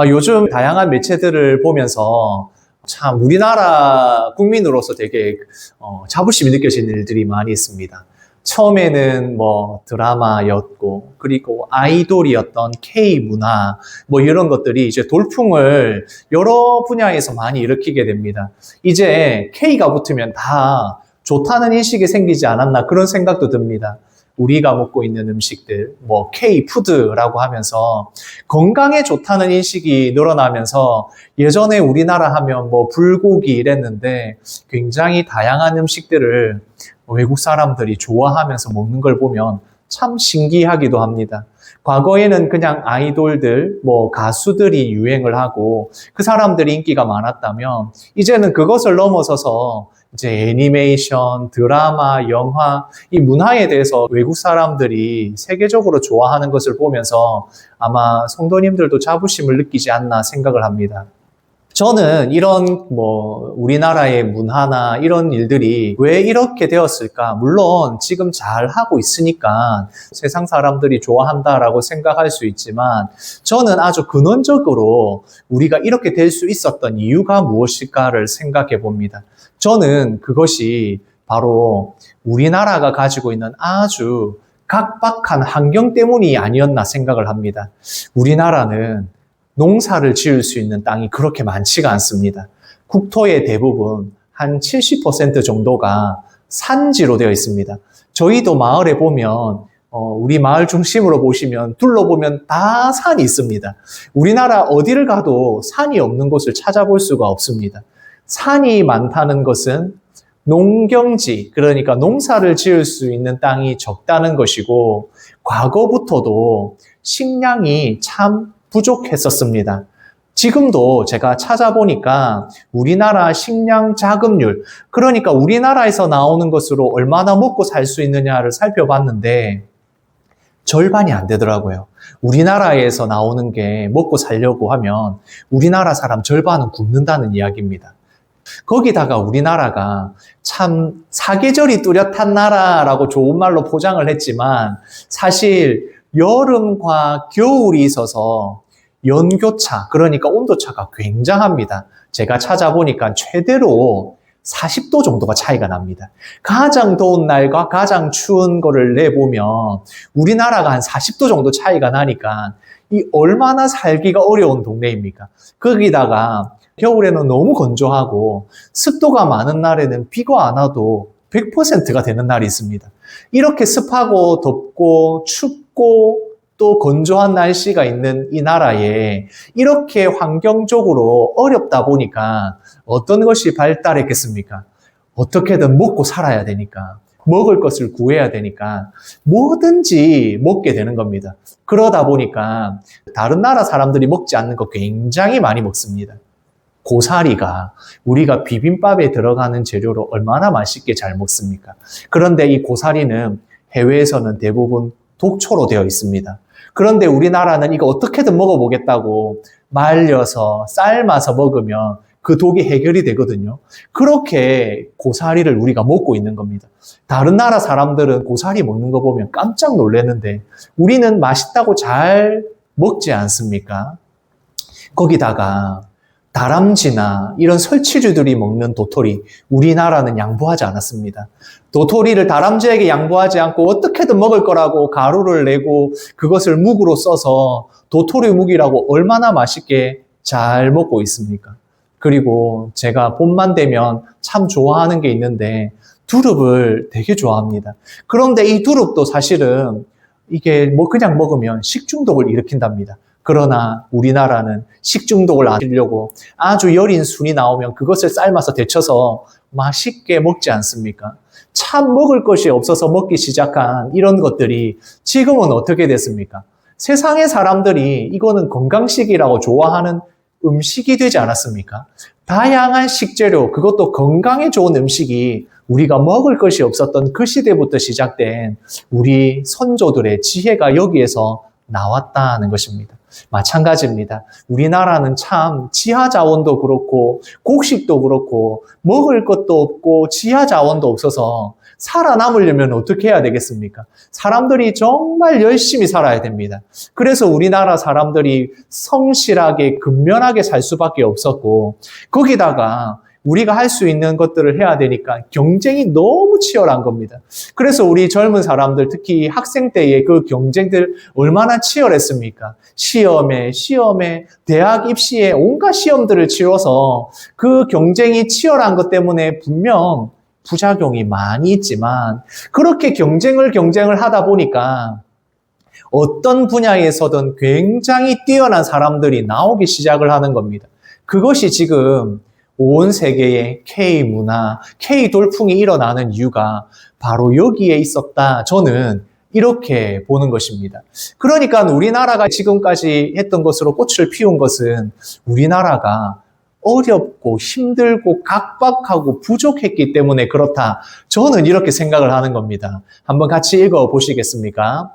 요즘 다양한 매체들을 보면서 참 우리나라 국민으로서 되게 자부심이 느껴지는 일들이 많이 있습니다. 처음에는 뭐 드라마였고, 그리고 아이돌이었던 K 문화, 뭐 이런 것들이 이제 돌풍을 여러 분야에서 많이 일으키게 됩니다. 이제 K가 붙으면 다 좋다는 인식이 생기지 않았나 그런 생각도 듭니다. 우리가 먹고 있는 음식들, 뭐 K푸드라고 하면서 건강에 좋다는 인식이 늘어나면서 예전에 우리나라 하면 뭐 불고기 이랬는데 굉장히 다양한 음식들을 외국 사람들이 좋아하면서 먹는 걸 보면 참 신기하기도 합니다. 과거에는 그냥 아이돌들, 뭐 가수들이 유행을 하고 그 사람들이 인기가 많았다면 이제는 그것을 넘어서서 이제 애니메이션, 드라마, 영화, 이 문화에 대해서 외국 사람들이 세계적으로 좋아하는 것을 보면서 아마 성도님들도 자부심을 느끼지 않나 생각을 합니다. 저는 이런 우리나라의 문화나 이런 일들이 왜 이렇게 되었을까? 물론 지금 잘 하고 있으니까 세상 사람들이 좋아한다라고 생각할 수 있지만 저는 아주 근원적으로 우리가 이렇게 될 수 있었던 이유가 무엇일까를 생각해 봅니다. 저는 그것이 바로 우리나라가 가지고 있는 아주 각박한 환경 때문이 아니었나 생각을 합니다. 우리나라는 농사를 지을 수 있는 땅이 그렇게 많지가 않습니다. 국토의 대부분 한 70% 정도가 산지로 되어 있습니다. 저희도 마을에 보면 우리 마을 중심으로 보시면 둘러보면 다 산이 있습니다. 우리나라 어디를 가도 산이 없는 곳을 찾아볼 수가 없습니다. 산이 많다는 것은 농경지, 그러니까 농사를 지을 수 있는 땅이 적다는 것이고 과거부터도 식량이 참 부족했었습니다. 지금도 제가 찾아보니까 우리나라 식량 자급률, 그러니까 우리나라에서 나오는 것으로 얼마나 먹고 살 수 있느냐를 살펴봤는데 절반이 안 되더라고요. 우리나라에서 나오는 게 먹고 살려고 하면 우리나라 사람 절반은 굶는다는 이야기입니다. 거기다가 우리나라가 참 사계절이 뚜렷한 나라라고 좋은 말로 포장을 했지만 사실 여름과 겨울이 있어서 연교차, 그러니까 온도차가 굉장합니다. 제가 찾아보니까 최대로 40도 정도가 차이가 납니다. 가장 더운 날과 가장 추운 거를 내보면 우리나라가 한 40도 정도 차이가 나니까 이 얼마나 살기가 어려운 동네입니까? 거기다가 겨울에는 너무 건조하고 습도가 많은 날에는 비가 안 와도 100%가 되는 날이 있습니다. 이렇게 습하고 덥고 춥고 또 건조한 날씨가 있는 이 나라에 이렇게 환경적으로 어렵다 보니까 어떤 것이 발달했겠습니까? 어떻게든 먹고 살아야 되니까, 먹을 것을 구해야 되니까 뭐든지 먹게 되는 겁니다. 그러다 보니까 다른 나라 사람들이 먹지 않는 거 굉장히 많이 먹습니다. 고사리가 우리가 비빔밥에 들어가는 재료로 얼마나 맛있게 잘 먹습니까? 그런데 이 고사리는 해외에서는 대부분 독초로 되어 있습니다. 그런데 우리나라는 이거 어떻게든 먹어보겠다고 말려서 삶아서 먹으면 그 독이 해결이 되거든요. 그렇게 고사리를 우리가 먹고 있는 겁니다. 다른 나라 사람들은 고사리 먹는 거 보면 깜짝 놀랐는데 우리는 맛있다고 잘 먹지 않습니까? 거기다가 다람쥐나 이런 설치류들이 먹는 도토리, 우리나라는 양보하지 않았습니다. 도토리를 다람쥐에게 양보하지 않고 어떻게든 먹을 거라고 가루를 내고 그것을 묵으로 써서 도토리 묵이라고 얼마나 맛있게 잘 먹고 있습니까? 그리고 제가 봄만 되면 참 좋아하는 게 있는데 두릅을 되게 좋아합니다. 그런데 이 두릅도 사실은 이게 그냥 먹으면 식중독을 일으킨답니다. 그러나 우리나라는 식중독을 앓으려고 아주 여린 순이 나오면 그것을 삶아서 데쳐서 맛있게 먹지 않습니까? 참 먹을 것이 없어서 먹기 시작한 이런 것들이 지금은 어떻게 됐습니까? 세상의 사람들이 이거는 건강식이라고 좋아하는 음식이 되지 않았습니까? 다양한 식재료, 그것도 건강에 좋은 음식이 우리가 먹을 것이 없었던 그 시대부터 시작된 우리 선조들의 지혜가 여기에서 나왔다는 것입니다. 마찬가지입니다. 우리나라는 참 지하 자원도 그렇고 곡식도 그렇고 먹을 것도 없고 지하 자원도 없어서 살아남으려면 어떻게 해야 되겠습니까? 사람들이 정말 열심히 살아야 됩니다. 그래서 우리나라 사람들이 성실하게 근면하게 살 수밖에 없었고, 거기다가 우리가 할 수 있는 것들을 해야 되니까 경쟁이 너무 치열한 겁니다. 그래서 우리 젊은 사람들, 특히 학생 때의 그 경쟁들 얼마나 치열했습니까? 시험에, 대학 입시에 온갖 시험들을 치러서 그 경쟁이 치열한 것 때문에 분명 부작용이 많이 있지만, 그렇게 경쟁을 하다 보니까 어떤 분야에서든 굉장히 뛰어난 사람들이 나오기 시작을 하는 겁니다. 그것이 지금 온 세계에 K문화, K돌풍이 일어나는 이유가 바로 여기에 있었다. 저는 이렇게 보는 것입니다. 그러니까 우리나라가 지금까지 했던 것으로 꽃을 피운 것은 우리나라가 어렵고 힘들고 각박하고 부족했기 때문에 그렇다. 저는 이렇게 생각을 하는 겁니다. 한번 같이 읽어 보시겠습니까?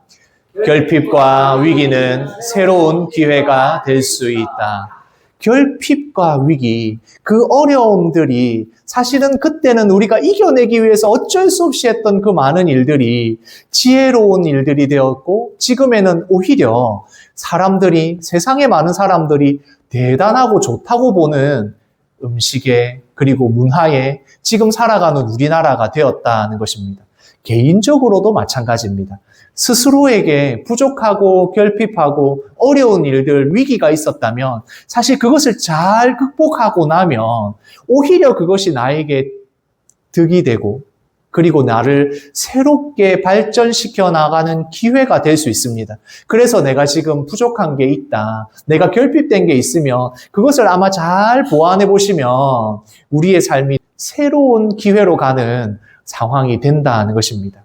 결핍과 위기는 새로운 기회가 될 수 있다. 결핍과 위기, 그 어려움들이 사실은 그때는 우리가 이겨내기 위해서 어쩔 수 없이 했던 그 많은 일들이 지혜로운 일들이 되었고, 지금에는 오히려 사람들이, 세상에 많은 사람들이 대단하고 좋다고 보는 음식에, 그리고 문화에 지금 살아가는 우리나라가 되었다는 것입니다. 개인적으로도 마찬가지입니다. 스스로에게 부족하고 결핍하고 어려운 일들, 위기가 있었다면 사실 그것을 잘 극복하고 나면 오히려 그것이 나에게 득이 되고, 그리고 나를 새롭게 발전시켜 나가는 기회가 될 수 있습니다. 그래서 내가 지금 부족한 게 있다, 내가 결핍된 게 있으면 그것을 아마 잘 보완해 보시면 우리의 삶이 새로운 기회로 가는 상황이 된다는 것입니다.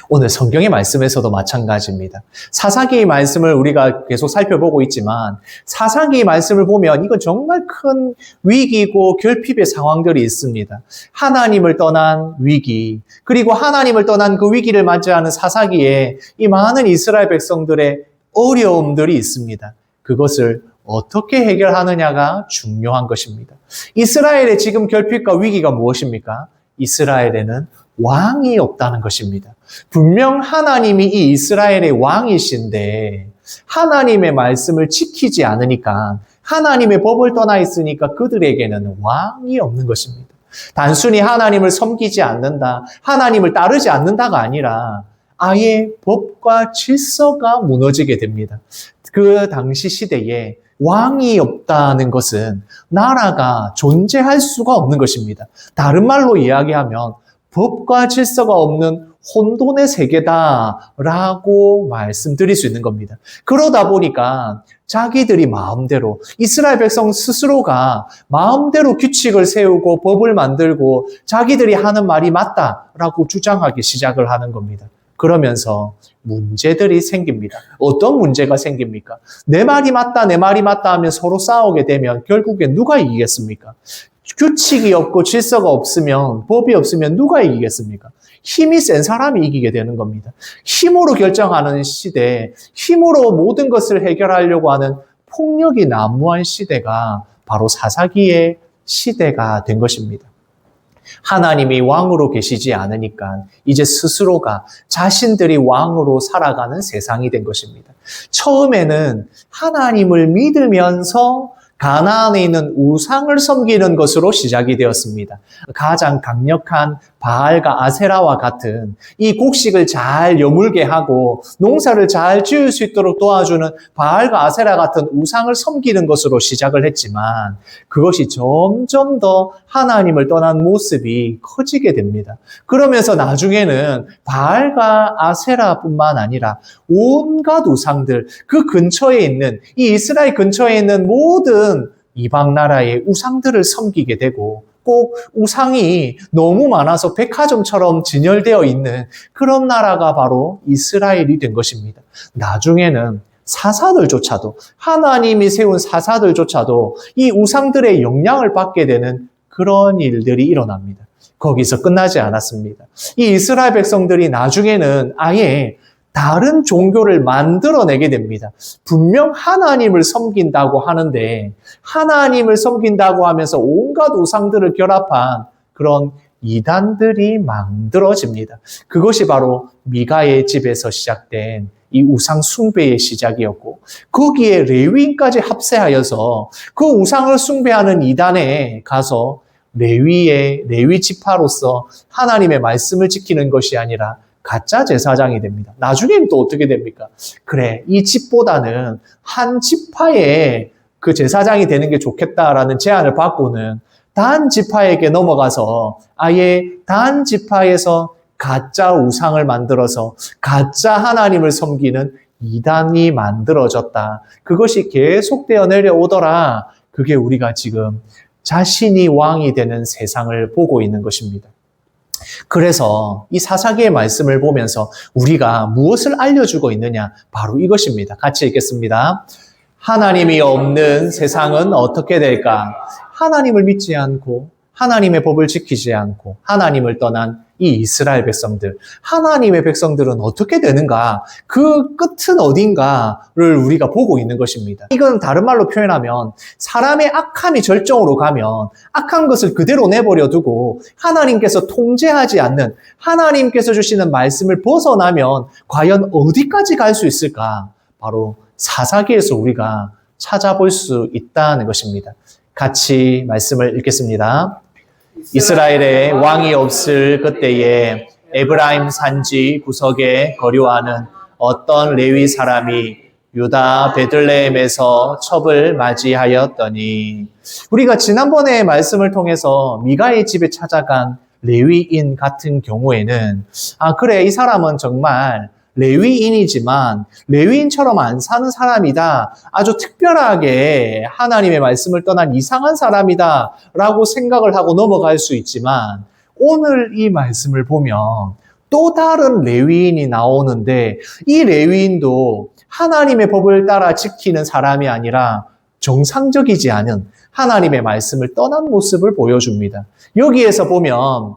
오늘 성경의 말씀에서도 마찬가지입니다. 사사기의 말씀을 우리가 계속 살펴보고 있지만, 사사기의 말씀을 보면 이건 정말 큰 위기고 결핍의 상황들이 있습니다. 하나님을 떠난 위기, 그리고 하나님을 떠난 그 위기를 맞이하는 사사기에 이 많은 이스라엘 백성들의 어려움들이 있습니다. 그것을 어떻게 해결하느냐가 중요한 것입니다. 이스라엘의 지금 결핍과 위기가 무엇입니까? 이스라엘에는 왕이 없다는 것입니다. 분명 하나님이 이 이스라엘의 왕이신데 하나님의 말씀을 지키지 않으니까, 하나님의 법을 떠나 있으니까 그들에게는 왕이 없는 것입니다. 단순히 하나님을 섬기지 않는다, 하나님을 따르지 않는다가 아니라 아예 법과 질서가 무너지게 됩니다. 그 당시 시대에 왕이 없다는 것은 나라가 존재할 수가 없는 것입니다. 다른 말로 이야기하면 법과 질서가 없는 혼돈의 세계다라고 말씀드릴 수 있는 겁니다. 그러다 보니까 자기들이 마음대로, 이스라엘 백성 스스로가 마음대로 규칙을 세우고 법을 만들고 자기들이 하는 말이 맞다라고 주장하기 시작을 하는 겁니다. 그러면서 문제들이 생깁니다. 어떤 문제가 생깁니까? 내 말이 맞다, 내 말이 맞다 하면 서로 싸우게 되면 결국엔 누가 이기겠습니까? 규칙이 없고 질서가 없으면, 법이 없으면 누가 이기겠습니까? 힘이 센 사람이 이기게 되는 겁니다. 힘으로 결정하는 시대, 힘으로 모든 것을 해결하려고 하는 폭력이 난무한 시대가 바로 사사기의 시대가 된 것입니다. 하나님이 왕으로 계시지 않으니까 이제 스스로가 자신들이 왕으로 살아가는 세상이 된 것입니다. 처음에는 하나님을 믿으면서 가나안에 있는 우상을 섬기는 것으로 시작이 되었습니다. 가장 강력한 바알과 아세라와 같은 이 곡식을 잘 여물게 하고 농사를 잘 지을 수 있도록 도와주는 바알과 아세라 같은 우상을 섬기는 것으로 시작을 했지만, 그것이 점점 더 하나님을 떠난 모습이 커지게 됩니다. 그러면서 나중에는 바알과 아세라뿐만 아니라 온갖 우상들, 그 근처에 있는, 이 이스라엘 근처에 있는 모든 이방 나라의 우상들을 섬기게 되고, 꼭 우상이 너무 많아서 백화점처럼 진열되어 있는 그런 나라가 바로 이스라엘이 된 것입니다. 나중에는 사사들조차도, 하나님이 세운 사사들조차도 이 우상들의 영향을 받게 되는 그런 일들이 일어납니다. 거기서 끝나지 않았습니다. 이 이스라엘 백성들이 나중에는 아예 다른 종교를 만들어내게 됩니다. 분명 하나님을 섬긴다고 하는데, 하나님을 섬긴다고 하면서 온갖 우상들을 결합한 그런 이단들이 만들어집니다. 그것이 바로 미가의 집에서 시작된 이 우상 숭배의 시작이었고, 거기에 레위인까지 합세하여서 그 우상을 숭배하는 이단에 가서 레위 지파로서 하나님의 말씀을 지키는 것이 아니라 가짜 제사장이 됩니다. 나중에는 또 어떻게 됩니까? 그래, 이 집보다는 한 지파의 그 제사장이 되는 게 좋겠다라는 제안을 받고는 단 지파에게 넘어가서 아예 단 지파에서 가짜 우상을 만들어서 가짜 하나님을 섬기는 이단이 만들어졌다. 그것이 계속되어 내려오더라. 그게 우리가 지금 자신이 왕이 되는 세상을 보고 있는 것입니다. 그래서 이 사사기의 말씀을 보면서 우리가 무엇을 알려주고 있느냐? 바로 이것입니다. 같이 읽겠습니다. 하나님이 없는 세상은 어떻게 될까? 하나님을 믿지 않고 하나님의 법을 지키지 않고 하나님을 떠난 이 이스라엘 백성들, 하나님의 백성들은 어떻게 되는가? 그 끝은 어딘가를 우리가 보고 있는 것입니다. 이건 다른 말로 표현하면 사람의 악함이 절정으로 가면 악한 것을 그대로 내버려 두고 하나님께서 통제하지 않는, 하나님께서 주시는 말씀을 벗어나면 과연 어디까지 갈 수 있을까? 바로 사사기에서 우리가 찾아볼 수 있다는 것입니다. 같이 말씀을 읽겠습니다. 이스라엘에 왕이 없을 그때에 에브라임 산지 구석에 거류하는 어떤 레위 사람이 유다 베들레헴에서 첩을 맞이하였더니, 우리가 지난번에 말씀을 통해서 미가의 집에 찾아간 레위인 같은 경우에는 그래, 이 사람은 정말 레위인이지만 레위인처럼 안 사는 사람이다. 아주 특별하게 하나님의 말씀을 떠난 이상한 사람이다 라고 생각을 하고 넘어갈 수 있지만, 오늘 이 말씀을 보면 또 다른 레위인이 나오는데 이 레위인도 하나님의 법을 따라 지키는 사람이 아니라 정상적이지 않은 하나님의 말씀을 떠난 모습을 보여줍니다. 여기에서 보면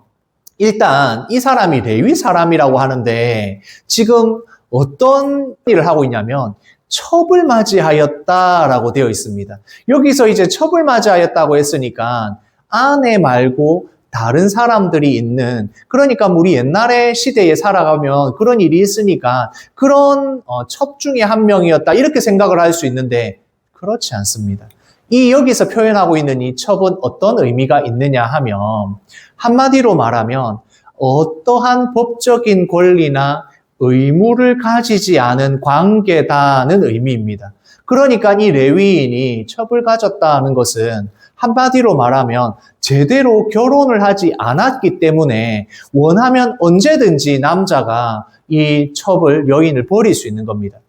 일단 이 사람이 레위 사람이라고 하는데 지금 어떤 일을 하고 있냐면 첩을 맞이하였다라고 되어 있습니다. 여기서 이제 첩을 맞이하였다고 했으니까 아내 말고 다른 사람들이 있는, 그러니까 우리 옛날의 시대에 살아가면 그런 일이 있으니까 그런 첩 중에 한 명이었다 이렇게 생각을 할 수 있는데 그렇지 않습니다. 이 여기서 표현하고 있는 이 첩은 어떤 의미가 있느냐 하면 한마디로 말하면 어떠한 법적인 권리나 의무를 가지지 않은 관계다는 의미입니다. 그러니까 이 레위인이 첩을 가졌다는 것은 한마디로 말하면 제대로 결혼을 하지 않았기 때문에 원하면 언제든지 남자가 이 첩을, 여인을 버릴 수 있는 겁니다.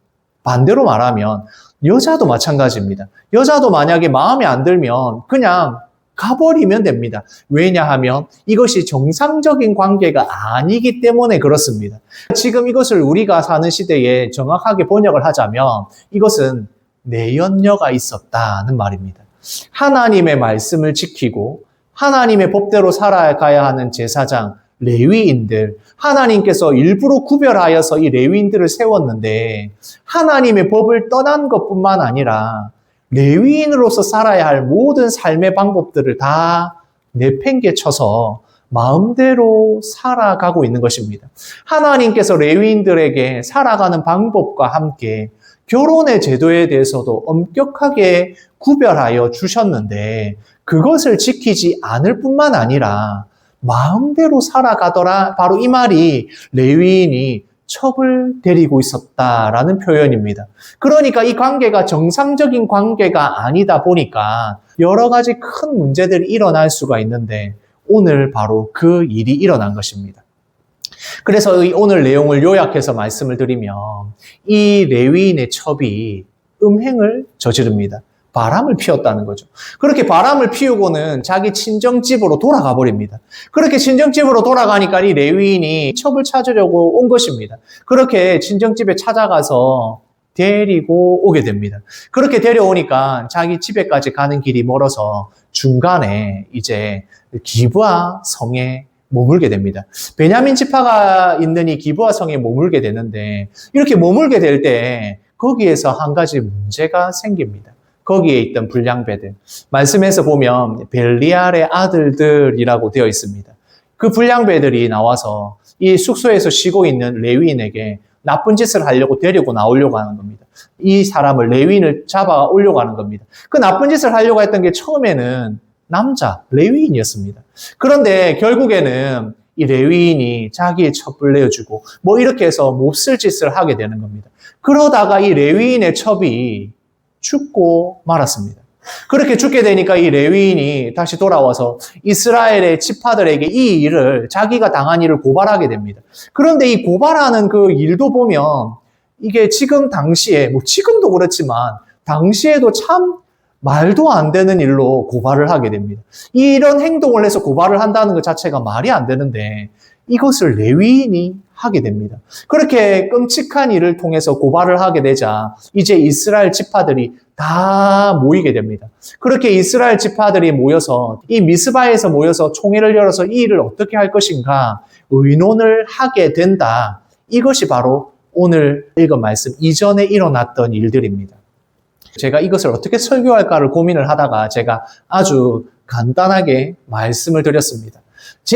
반대로 말하면 여자도 마찬가지입니다. 여자도 만약에 마음에 안 들면 그냥 가버리면 됩니다. 왜냐하면 이것이 정상적인 관계가 아니기 때문에 그렇습니다. 지금 이것을 우리가 사는 시대에 정확하게 번역을 하자면 이것은 내연녀가 있었다는 말입니다. 하나님의 말씀을 지키고 하나님의 법대로 살아가야 하는 제사장, 레위인들, 하나님께서 일부러 구별하여서 이 레위인들을 세웠는데 하나님의 법을 떠난 것뿐만 아니라 레위인으로서 살아야 할 모든 삶의 방법들을 다 내팽개쳐서 마음대로 살아가고 있는 것입니다. 하나님께서 레위인들에게 살아가는 방법과 함께 결혼의 제도에 대해서도 엄격하게 구별하여 주셨는데 그것을 지키지 않을 뿐만 아니라 마음대로 살아가더라. 바로 이 말이 레위인이 첩을 데리고 있었다라는 표현입니다. 그러니까 이 관계가 정상적인 관계가 아니다 보니까 여러 가지 큰 문제들이 일어날 수가 있는데 오늘 바로 그 일이 일어난 것입니다. 그래서 오늘 내용을 요약해서 말씀을 드리면 이 레위인의 첩이 음행을 저지릅니다. 바람을 피웠다는 거죠. 그렇게 바람을 피우고는 자기 친정집으로 돌아가 버립니다. 그렇게 친정집으로 돌아가니까 이 레위인이 첩을 찾으려고 온 것입니다. 그렇게 친정집에 찾아가서 데리고 오게 됩니다. 그렇게 데려오니까 자기 집에까지 가는 길이 멀어서 중간에 이제 기브아 성에 머물게 됩니다. 베냐민 지파가 있는 이 기브아 성에 머물게 되는데 이렇게 머물게 될 때 거기에서 한 가지 문제가 생깁니다. 거기에 있던 불량배들. 말씀에서 보면 벨리알의 아들들이라고 되어 있습니다. 그 불량배들이 나와서 이 숙소에서 쉬고 있는 레위인에게 나쁜 짓을 하려고 데리고 나오려고 하는 겁니다. 이 사람을 레위인을 잡아 오려고 하는 겁니다. 그 나쁜 짓을 하려고 했던 게 처음에는 남자 레위인이었습니다. 그런데 결국에는 이 레위인이 자기의 첩을 내어주고 뭐 이렇게 해서 몹쓸 짓을 하게 되는 겁니다. 그러다가 이 레위인의 첩이 죽고 말았습니다. 그렇게 죽게 되니까 이 레위인이 다시 돌아와서 이스라엘의 지파들에게 이 일을, 자기가 당한 일을 고발하게 됩니다. 그런데 이 고발하는 그 일도 보면 이게 지금 당시에, 뭐 지금도 그렇지만 당시에도 참 말도 안 되는 일로 고발을 하게 됩니다. 이런 행동을 해서 고발을 한다는 것 자체가 말이 안 되는데 이것을 레위인이 하게 됩니다. 그렇게 끔찍한 일을 통해서 고발을 하게 되자 이제 이스라엘 지파들이 다 모이게 됩니다. 그렇게 이스라엘 지파들이 모여서 이 미스바에서 모여서 총회를 열어서 이 일을 어떻게 할 것인가 의논을 하게 된다. 이것이 바로 오늘 읽은 말씀 이전에 일어났던 일들입니다. 제가 이것을 어떻게 설교할까를 고민을 하다가 제가 아주 간단하게 말씀을 드렸습니다.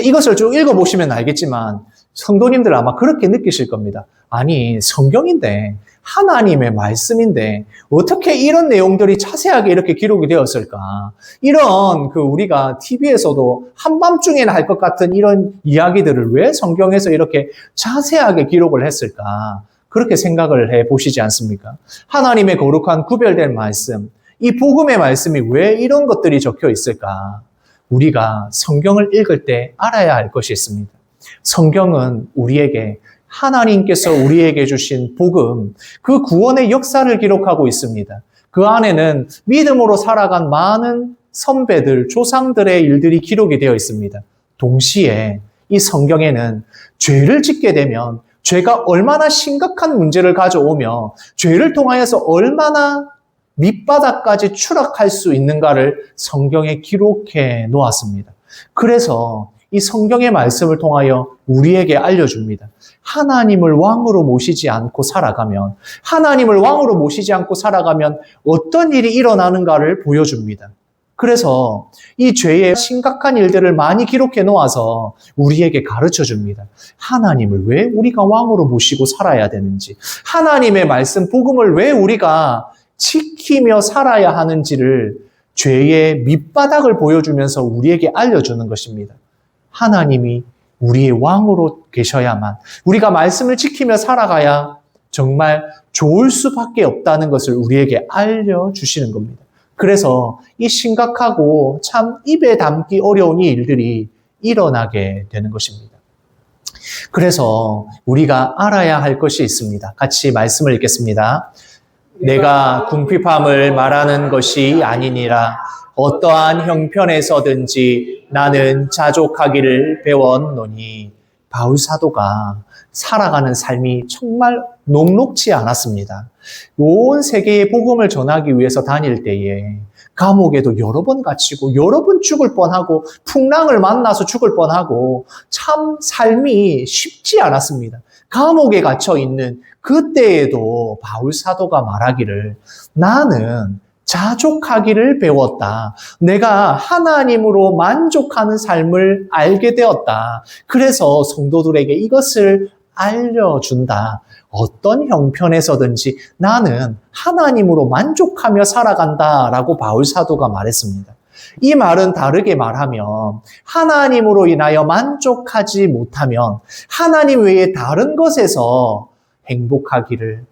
이것을 쭉 읽어보시면 알겠지만 성도님들 아마 그렇게 느끼실 겁니다. 아니, 성경인데 하나님의 말씀인데 어떻게 이런 내용들이 자세하게 이렇게 기록이 되었을까? 이런 우리가 TV에서도 한밤중에나 할 것 같은 이런 이야기들을 왜 성경에서 이렇게 자세하게 기록을 했을까? 그렇게 생각을 해 보시지 않습니까? 하나님의 거룩한 구별된 말씀, 이 복음의 말씀이 왜 이런 것들이 적혀 있을까? 우리가 성경을 읽을 때 알아야 할 것이 있습니다. 성경은 우리에게 하나님께서 우리에게 주신 복음, 그 구원의 역사를 기록하고 있습니다. 그 안에는 믿음으로 살아간 많은 선배들, 조상들의 일들이 기록이 되어 있습니다. 동시에 이 성경에는 죄를 짓게 되면 죄가 얼마나 심각한 문제를 가져오며 죄를 통하여서 얼마나 밑바닥까지 추락할 수 있는가를 성경에 기록해 놓았습니다. 그래서 이 성경의 말씀을 통하여 우리에게 알려줍니다. 하나님을 왕으로 모시지 않고 살아가면, 하나님을 왕으로 모시지 않고 살아가면 어떤 일이 일어나는가를 보여줍니다. 그래서 이 죄의 심각한 일들을 많이 기록해 놓아서 우리에게 가르쳐 줍니다. 하나님을 왜 우리가 왕으로 모시고 살아야 되는지, 하나님의 말씀, 복음을 왜 우리가 지키며 살아야 하는지를 죄의 밑바닥을 보여주면서 우리에게 알려주는 것입니다. 하나님이 우리의 왕으로 계셔야만, 우리가 말씀을 지키며 살아가야 정말 좋을 수밖에 없다는 것을 우리에게 알려주시는 겁니다. 그래서 이 심각하고 참 입에 담기 어려운 이 일들이 일어나게 되는 것입니다. 그래서 우리가 알아야 할 것이 있습니다. 같이 말씀을 읽겠습니다. 내가 궁핍함을 말하는 것이 아니니라. 어떠한 형편에서든지 나는 자족하기를 배웠노니. 바울 사도가 살아가는 삶이 정말 녹록지 않았습니다. 온 세계에 복음을 전하기 위해서 다닐 때에 감옥에도 여러 번 갇히고 여러 번 죽을 뻔하고 풍랑을 만나서 죽을 뻔하고 참 삶이 쉽지 않았습니다. 감옥에 갇혀 있는 그때에도 바울 사도가 말하기를 나는 자족하기를 배웠다. 내가 하나님으로 만족하는 삶을 알게 되었다. 그래서 성도들에게 이것을 알려준다. 어떤 형편에서든지 나는 하나님으로 만족하며 살아간다라고 바울 사도가 말했습니다. 이 말은 다르게 말하면 하나님으로 인하여 만족하지 못하면 하나님 외에 다른 것에서 행복하기를,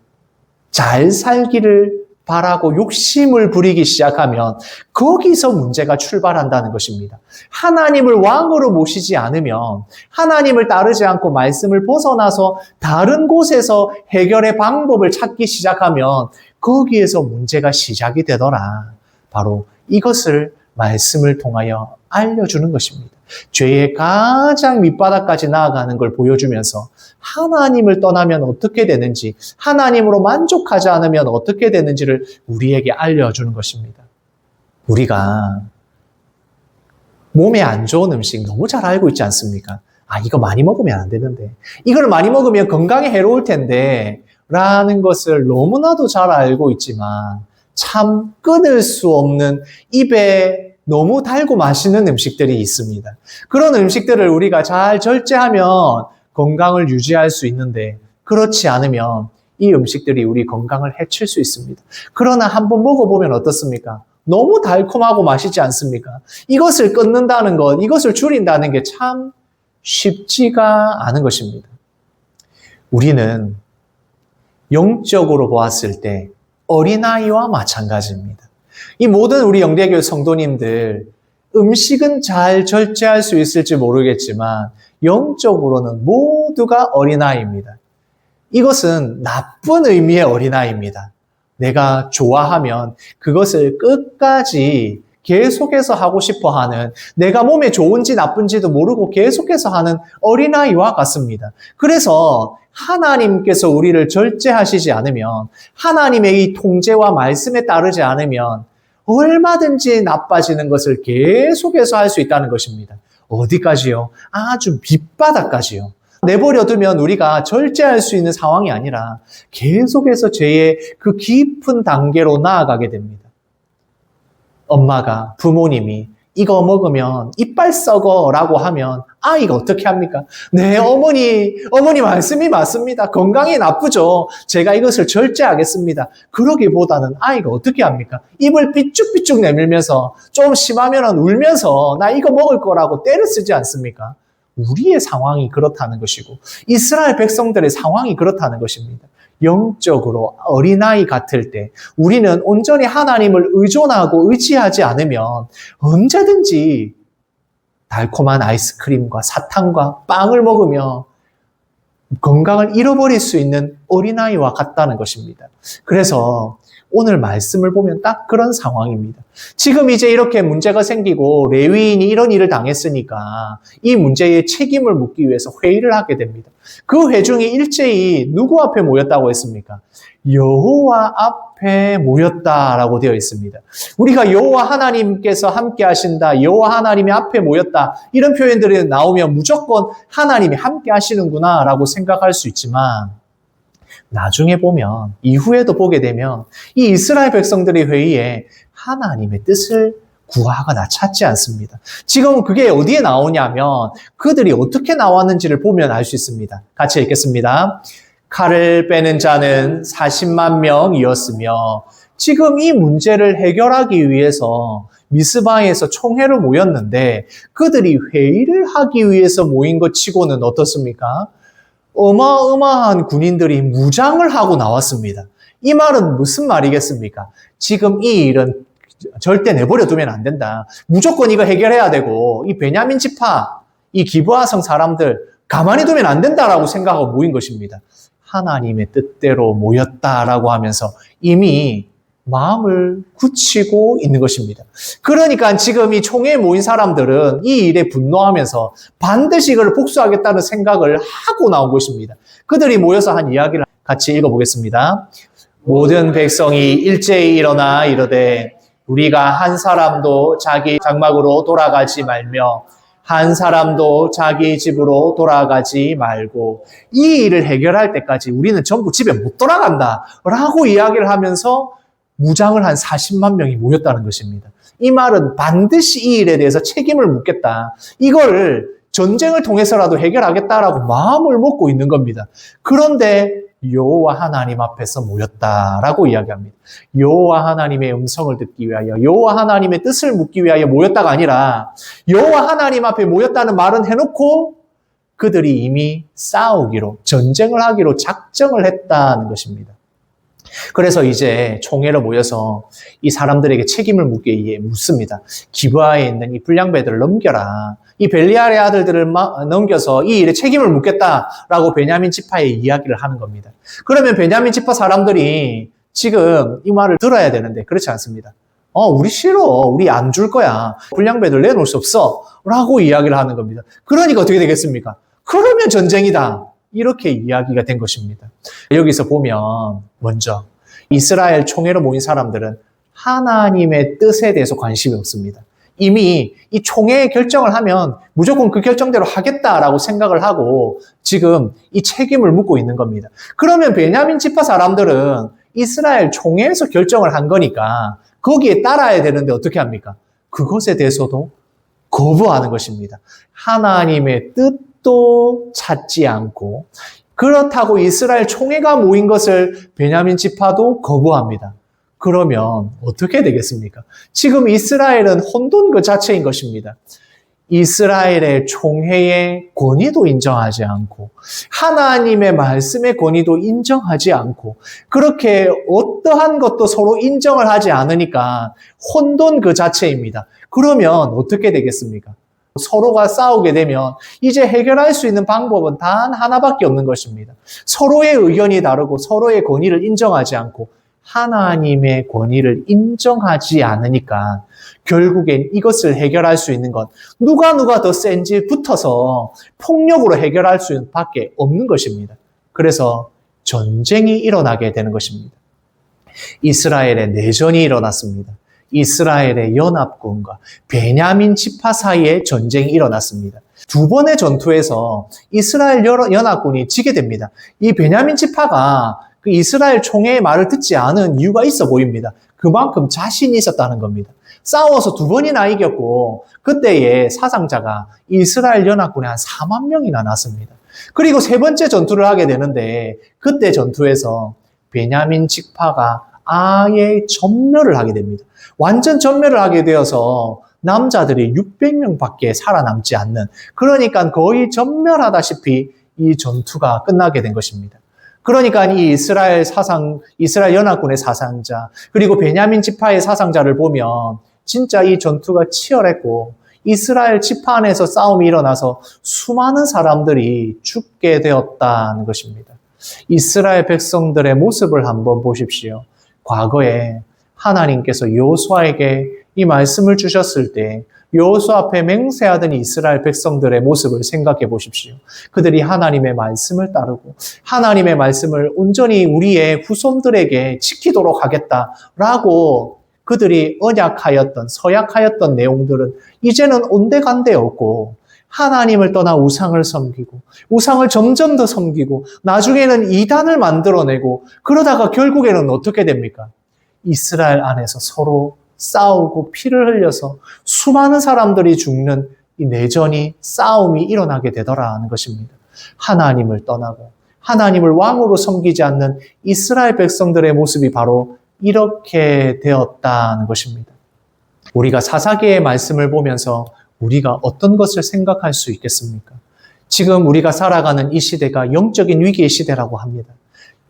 잘 살기를 바라고 욕심을 부리기 시작하면 거기서 문제가 출발한다는 것입니다. 하나님을 왕으로 모시지 않으면, 하나님을 따르지 않고 말씀을 벗어나서 다른 곳에서 해결의 방법을 찾기 시작하면 거기에서 문제가 시작이 되더라. 바로 이것을 말씀을 통하여 알려주는 것입니다. 죄의 가장 밑바닥까지 나아가는 걸 보여주면서 하나님을 떠나면 어떻게 되는지, 하나님으로 만족하지 않으면 어떻게 되는지를 우리에게 알려주는 것입니다. 우리가 몸에 안 좋은 음식 너무 잘 알고 있지 않습니까? 이거 많이 먹으면 안 되는데, 이걸 많이 먹으면 건강에 해로울 텐데 라는 것을 너무나도 잘 알고 있지만 참 끊을 수 없는 입에 너무 달고 맛있는 음식들이 있습니다. 그런 음식들을 우리가 잘 절제하면 건강을 유지할 수 있는데 그렇지 않으면 이 음식들이 우리 건강을 해칠 수 있습니다. 그러나 한번 먹어보면 어떻습니까? 너무 달콤하고 맛있지 않습니까? 이것을 끊는다는 것, 이것을 줄인다는 게 참 쉽지가 않은 것입니다. 우리는 영적으로 보았을 때 어린아이와 마찬가지입니다. 이 모든 우리 영대교회 성도님들, 음식은 잘 절제할 수 있을지 모르겠지만 영적으로는 모두가 어린아이입니다. 이것은 나쁜 의미의 어린아이입니다. 내가 좋아하면 그것을 끝까지 계속해서 하고 싶어 하는, 내가 몸에 좋은지 나쁜지도 모르고 계속해서 하는 어린아이와 같습니다. 그래서 하나님께서 우리를 절제하시지 않으면, 하나님의 이 통제와 말씀에 따르지 않으면 얼마든지 나빠지는 것을 계속해서 할 수 있다는 것입니다. 어디까지요? 아주 밑바닥까지요. 내버려두면 우리가 절제할 수 있는 상황이 아니라 계속해서 죄의 그 깊은 단계로 나아가게 됩니다. 엄마가, 부모님이 이거 먹으면 이빨 썩어 라고 하면 아이가 어떻게 합니까? 네, 어머니 말씀이 맞습니다. 건강에 나쁘죠. 제가 이것을 절제하겠습니다. 그러기보다는 아이가 어떻게 합니까? 입을 삐쭉삐쭉 내밀면서 좀 심하면 울면서 나 이거 먹을 거라고 떼를 쓰지 않습니까? 우리의 상황이 그렇다는 것이고 이스라엘 백성들의 상황이 그렇다는 것입니다. 영적으로 어린아이 같을 때 우리는 온전히 하나님을 의존하고 의지하지 않으면 언제든지 달콤한 아이스크림과 사탕과 빵을 먹으며 건강을 잃어버릴 수 있는 어린아이와 같다는 것입니다. 그래서 오늘 말씀을 보면 딱 그런 상황입니다. 지금 이제 이렇게 문제가 생기고 레위인이 이런 일을 당했으니까 이 문제에 책임을 묻기 위해서 회의를 하게 됩니다. 그 회중이 일제히 누구 앞에 모였다고 했습니까? 여호와 앞에 모였다라고 되어 있습니다. 우리가 여호와 하나님께서 함께 하신다, 여호와 하나님이 앞에 모였다 이런 표현들이 나오면 무조건 하나님이 함께 하시는구나 라고 생각할 수 있지만 나중에 보면, 이후에도 보게 되면 이 이스라엘 백성들의 회의에 하나님의 뜻을 구하거나 찾지 않습니다. 지금 그게 어디에 나오냐면 그들이 어떻게 나왔는지를 보면 알 수 있습니다. 같이 읽겠습니다. 칼을 빼는 자는 40만 명이었으며 지금 이 문제를 해결하기 위해서 미스바에서 총회로 모였는데 그들이 회의를 하기 위해서 모인 것 치고는 어떻습니까? 어마어마한 군인들이 무장을 하고 나왔습니다. 이 말은 무슨 말이겠습니까? 지금 이 일은 절대 내버려 두면 안 된다. 무조건 이거 해결해야 되고 이 베냐민 지파, 이 기브아성 사람들 가만히 두면 안 된다라고 생각하고 모인 것입니다. 하나님의 뜻대로 모였다라고 하면서 이미 마음을 굳히고 있는 것입니다. 그러니까 지금 이 총회에 모인 사람들은 이 일에 분노하면서 반드시 이걸 복수하겠다는 생각을 하고 나온 것입니다. 그들이 모여서 한 이야기를 같이 읽어보겠습니다. 모든 백성이 일제히 일어나 이르되 우리가 한 사람도 자기 장막으로 돌아가지 말며 한 사람도 자기 집으로 돌아가지 말고 이 일을 해결할 때까지 우리는 전부 집에 못 돌아간다 라고 이야기를 하면서 무장을 한 40만 명이 모였다는 것입니다. 이 말은 반드시 이 일에 대해서 책임을 묻겠다. 이걸 전쟁을 통해서라도 해결하겠다라고 마음을 먹고 있는 겁니다. 그런데 여호와 하나님 앞에서 모였다라고 이야기합니다. 여호와 하나님의 음성을 듣기 위하여, 여호와 하나님의 뜻을 묻기 위하여 모였다가 아니라 여호와 하나님 앞에 모였다는 말은 해놓고 그들이 이미 싸우기로, 전쟁을 하기로 작정을 했다는 것입니다. 그래서 이제 총회로 모여서 이 사람들에게 책임을 묻기 위해 묻습니다. 기브아에 있는 이 불량배들을 넘겨라. 이 벨리알의 아들들을 넘겨서 이 일에 책임을 묻겠다라고 베냐민 지파에 이야기를 하는 겁니다. 그러면 베냐민 지파 사람들이 지금 이 말을 들어야 되는데 그렇지 않습니다. 우리 싫어. 우리 안 줄 거야. 불량배들 내놓을 수 없어. 라고 이야기를 하는 겁니다. 그러니까 어떻게 되겠습니까? 그러면 전쟁이다. 이렇게 이야기가 된 것입니다. 여기서 보면 먼저 이스라엘 총회로 모인 사람들은 하나님의 뜻에 대해서 관심이 없습니다. 이미 이 총회의 결정을 하면 무조건 그 결정대로 하겠다라고 생각을 하고 지금 이 책임을 묻고 있는 겁니다. 그러면 베냐민 지파 사람들은 이스라엘 총회에서 결정을 한 거니까 거기에 따라야 되는데 어떻게 합니까? 그것에 대해서도 거부하는 것입니다. 하나님의 뜻도 찾지 않고 그렇다고 이스라엘 총회가 모인 것을 베냐민 지파도 거부합니다. 그러면 어떻게 되겠습니까? 지금 이스라엘은 혼돈 그 자체인 것입니다. 이스라엘의 총회의 권위도 인정하지 않고 하나님의 말씀의 권위도 인정하지 않고 그렇게 어떠한 것도 서로 인정을 하지 않으니까 혼돈 그 자체입니다. 그러면 어떻게 되겠습니까? 서로가 싸우게 되면 이제 해결할 수 있는 방법은 단 하나밖에 없는 것입니다. 서로의 의견이 다르고 서로의 권위를 인정하지 않고 하나님의 권위를 인정하지 않으니까 결국엔 이것을 해결할 수 있는 건 누가 더 센지 붙어서 폭력으로 해결할 수 밖에 없는 것입니다. 그래서 전쟁이 일어나게 되는 것입니다. 이스라엘의 내전이 일어났습니다. 이스라엘의 연합군과 베냐민 지파 사이에 전쟁이 일어났습니다. 두 번의 전투에서 이스라엘 연합군이 지게 됩니다. 이 베냐민 지파가 그 이스라엘 총회의 말을 듣지 않은 이유가 있어 보입니다. 그만큼 자신이 있었다는 겁니다. 싸워서 두 번이나 이겼고 그때의 사상자가 이스라엘 연합군에 한 4만 명이나 났습니다. 그리고 세 번째 전투를 하게 되는데 그때 전투에서 베냐민 지파가 아예 전멸을 하게 됩니다. 완전 전멸을 하게 되어서 남자들이 600명밖에 살아남지 않는, 그러니까 거의 전멸하다시피 이 전투가 끝나게 된 것입니다. 그러니까 이 이스라엘 연합군의 사상자, 그리고 베냐민 지파의 사상자를 보면 진짜 이 전투가 치열했고 이스라엘 지파 안에서 싸움이 일어나서 수많은 사람들이 죽게 되었다는 것입니다. 이스라엘 백성들의 모습을 한번 보십시오. 과거에 하나님께서 여호수아에게 이 말씀을 주셨을 때 여호수아 앞에 맹세하던 이스라엘 백성들의 모습을 생각해 보십시오. 그들이 하나님의 말씀을 따르고 하나님의 말씀을 온전히 우리의 후손들에게 지키도록 하겠다라고 그들이 언약하였던, 서약하였던 내용들은 이제는 온데간데 없고 하나님을 떠나 우상을 섬기고 우상을 점점 더 섬기고 나중에는 이단을 만들어내고 그러다가 결국에는 어떻게 됩니까? 이스라엘 안에서 서로 싸우고 피를 흘려서 수많은 사람들이 죽는 이 내전이, 싸움이 일어나게 되더라는 것입니다. 하나님을 떠나고 하나님을 왕으로 섬기지 않는 이스라엘 백성들의 모습이 바로 이렇게 되었다는 것입니다. 우리가 사사기의 말씀을 보면서 우리가 어떤 것을 생각할 수 있겠습니까? 지금 우리가 살아가는 이 시대가 영적인 위기의 시대라고 합니다.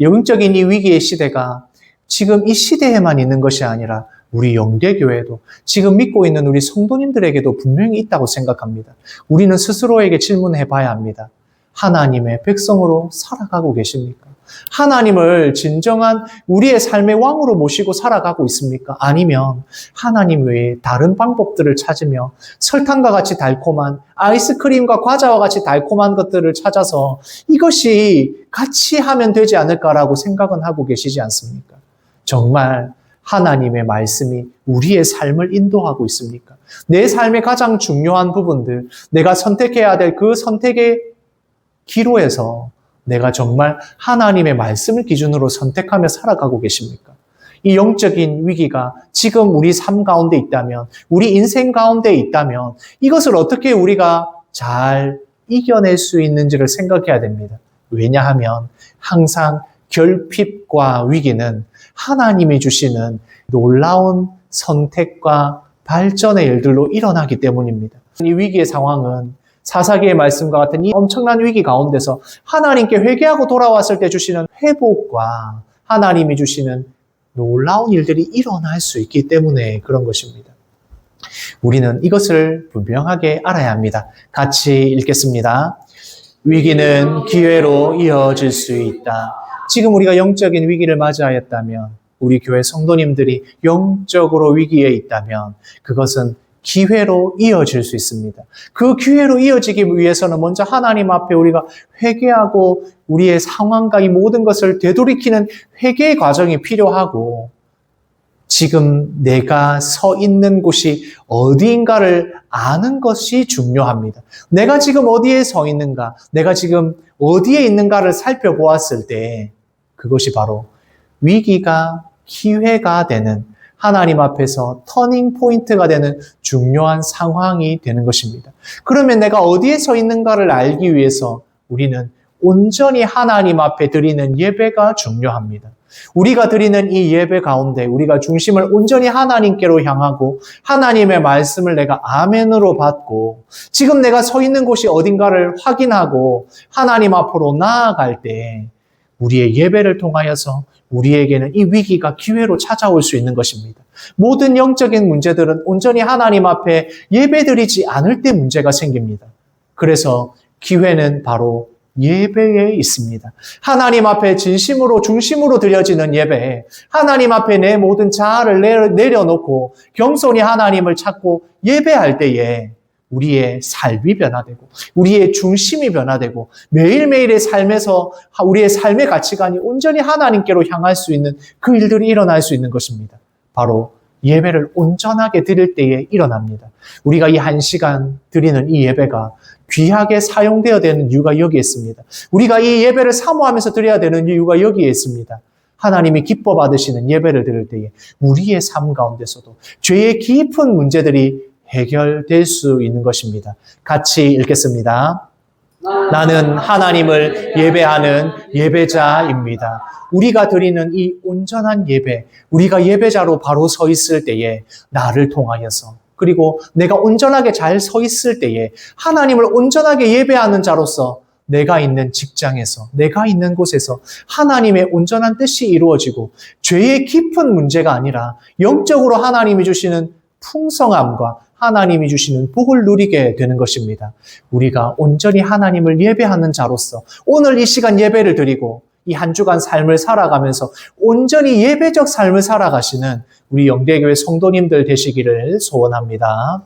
영적인 이 위기의 시대가 지금 이 시대에만 있는 것이 아니라 우리 영대교회도 지금 믿고 있는 우리 성도님들에게도 분명히 있다고 생각합니다. 우리는 스스로에게 질문해 봐야 합니다. 하나님의 백성으로 살아가고 계십니까? 하나님을 진정한 우리의 삶의 왕으로 모시고 살아가고 있습니까? 아니면 하나님 외에 다른 방법들을 찾으며 설탕과 같이 달콤한 아이스크림과 과자와 같이 달콤한 것들을 찾아서 이것이 같이 하면 되지 않을까라고 생각은 하고 계시지 않습니까? 정말 하나님의 말씀이 우리의 삶을 인도하고 있습니까? 내 삶의 가장 중요한 부분들, 내가 선택해야 될 그 선택의 기로에서 내가 정말 하나님의 말씀을 기준으로 선택하며 살아가고 계십니까? 이 영적인 위기가 지금 우리 삶 가운데 있다면, 우리 인생 가운데 있다면 이것을 어떻게 우리가 잘 이겨낼 수 있는지를 생각해야 됩니다. 왜냐하면 항상 결핍과 위기는 하나님이 주시는 놀라운 선택과 발전의 일들로 일어나기 때문입니다. 이 위기의 상황은 사사기의 말씀과 같은 이 엄청난 위기 가운데서 하나님께 회개하고 돌아왔을 때 주시는 회복과 하나님이 주시는 놀라운 일들이 일어날 수 있기 때문에 그런 것입니다. 우리는 이것을 분명하게 알아야 합니다. 같이 읽겠습니다. 위기는 기회로 이어질 수 있다. 지금 우리가 영적인 위기를 맞이하였다면, 우리 교회 성도님들이 영적으로 위기에 있다면 그것은 기회로 이어질 수 있습니다. 그 기회로 이어지기 위해서는 먼저 하나님 앞에 우리가 회개하고 우리의 상황과 이 모든 것을 되돌이키는 회개의 과정이 필요하고, 지금 내가 서 있는 곳이 어디인가를 아는 것이 중요합니다. 내가 지금 어디에 서 있는가, 내가 지금 어디에 있는가를 살펴보았을 때 그것이 바로 위기가 기회가 되는 하나님 앞에서 터닝 포인트가 되는 중요한 상황이 되는 것입니다. 그러면 내가 어디에 서 있는가를 알기 위해서 우리는 온전히 하나님 앞에 드리는 예배가 중요합니다. 우리가 드리는 이 예배 가운데 우리가 중심을 온전히 하나님께로 향하고 하나님의 말씀을 내가 아멘으로 받고 지금 내가 서 있는 곳이 어딘가를 확인하고 하나님 앞으로 나아갈 때 우리의 예배를 통하여서 우리에게는 이 위기가 기회로 찾아올 수 있는 것입니다. 모든 영적인 문제들은 온전히 하나님 앞에 예배드리지 않을 때 문제가 생깁니다. 그래서 기회는 바로 예배에 있습니다. 하나님 앞에 진심으로 중심으로 드려지는 예배, 하나님 앞에 내 모든 자아를 내려놓고 겸손히 하나님을 찾고 예배할 때에 우리의 삶이 변화되고 우리의 중심이 변화되고 매일매일의 삶에서 우리의 삶의 가치관이 온전히 하나님께로 향할 수 있는 그 일들이 일어날 수 있는 것입니다. 바로 예배를 온전하게 드릴 때에 일어납니다. 우리가 이 1시간 드리는 이 예배가 귀하게 사용되어야 되는 이유가 여기에 있습니다. 우리가 이 예배를 사모하면서 드려야 되는 이유가 여기에 있습니다. 하나님이 기뻐 받으시는 예배를 드릴 때에 우리의 삶 가운데서도 죄의 깊은 문제들이 해결될 수 있는 것입니다. 같이 읽겠습니다. 나는 하나님을 예배하는 예배자입니다. 우리가 드리는 이 온전한 예배, 우리가 예배자로 바로 서 있을 때에 나를 통하여서 그리고 내가 온전하게 잘 서 있을 때에 하나님을 온전하게 예배하는 자로서 내가 있는 직장에서, 내가 있는 곳에서 하나님의 온전한 뜻이 이루어지고 죄의 깊은 문제가 아니라 영적으로 하나님이 주시는 풍성함과 하나님이 주시는 복을 누리게 되는 것입니다. 우리가 온전히 하나님을 예배하는 자로서 오늘 이 시간 예배를 드리고 이 한 주간 삶을 살아가면서 온전히 예배적 삶을 살아가시는 우리 영대교회 성도님들 되시기를 소원합니다.